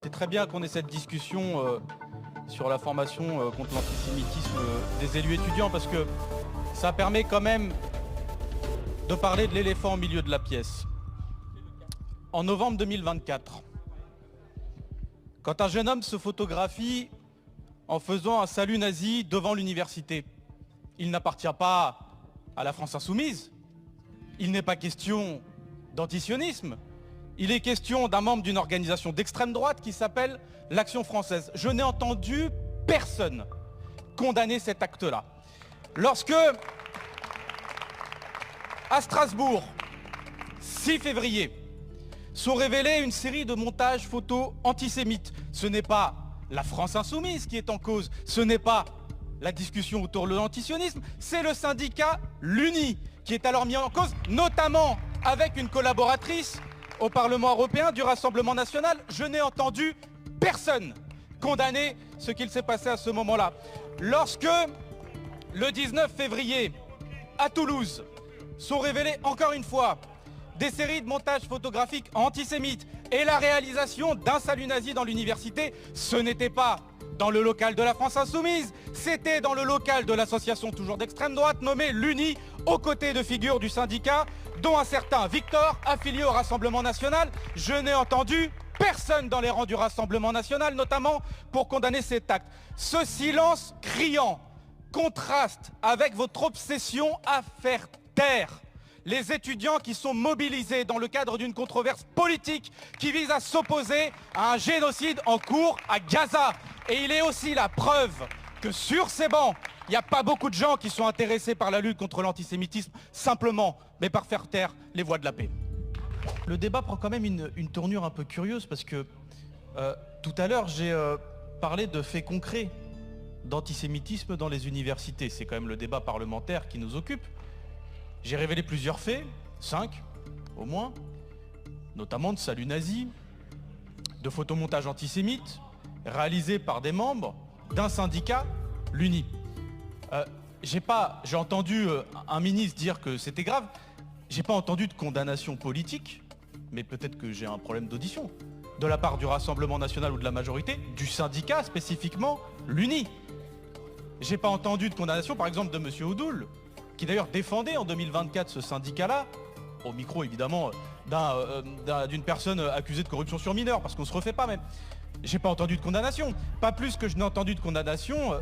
C'est très bien qu'on ait cette discussion sur la formation contre l'antisémitisme des élus étudiants parce que ça permet quand même de parler de l'éléphant au milieu de la pièce. En novembre 2024, quand un jeune homme se photographie en faisant un salut nazi devant l'université, il n'appartient pas à la France insoumise, il n'est pas question d'antisionisme. Il est question d'un membre d'une organisation d'extrême droite qui s'appelle l'Action française. Je n'ai entendu personne condamner cet acte-là. Lorsque, à Strasbourg, 6 février, sont révélés une série de montages photos antisémites, ce n'est pas la France insoumise qui est en cause, ce n'est pas la discussion autour de l'antisionisme, c'est le syndicat l'UNI qui est alors mis en cause, notamment avec une collaboratrice au Parlement européen du Rassemblement national. Je n'ai entendu personne condamner ce qu'il s'est passé à ce moment-là. Lorsque, le 19 février, à Toulouse, sont révélés encore une fois des séries de montages photographiques antisémites et la réalisation d'un salut nazi dans l'université, ce n'était pas dans le local de la France insoumise, c'était dans le local de l'association toujours d'extrême droite nommée l'UNI, aux côtés de figures du syndicat, dont un certain Victor, affilié au Rassemblement national. Je n'ai entendu personne dans les rangs du Rassemblement national, notamment pour condamner cet acte. Ce silence criant contraste avec votre obsession à faire taire les étudiants qui sont mobilisés dans le cadre d'une controverse politique qui vise à s'opposer à un génocide en cours à Gaza. Et il est aussi la preuve que sur ces bancs, il n'y a pas beaucoup de gens qui sont intéressés par la lutte contre l'antisémitisme, simplement, mais par faire taire les voix de la paix. Le débat prend quand même une tournure un peu curieuse parce que tout à l'heure, j'ai parlé de faits concrets d'antisémitisme dans les universités. C'est quand même le débat parlementaire qui nous occupe. J'ai révélé plusieurs faits, 5 au moins, notamment de salut nazi, de photomontages antisémites, réalisés par des membres d'un syndicat, l'UNI. J'ai entendu un ministre dire que c'était grave, j'ai pas entendu de condamnation politique, mais peut-être que j'ai un problème d'audition, de la part du Rassemblement national ou de la majorité, du syndicat spécifiquement, l'UNI. J'ai pas entendu de condamnation, par exemple, de M. Oudoul, qui d'ailleurs défendait en 2024 ce syndicat-là, au micro évidemment d'une personne accusée de corruption sur mineur, parce qu'on se refait pas même. J'ai pas entendu de condamnation, pas plus que je n'ai entendu de condamnation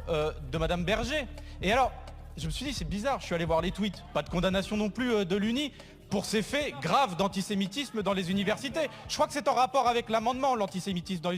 de Madame Berger. Et alors, je me suis dit, c'est bizarre, je suis allé voir les tweets, pas de condamnation non plus de l'UNI pour ces faits graves d'antisémitisme dans les universités. Je crois que c'est en rapport avec l'amendement, l'antisémitisme dans les universités.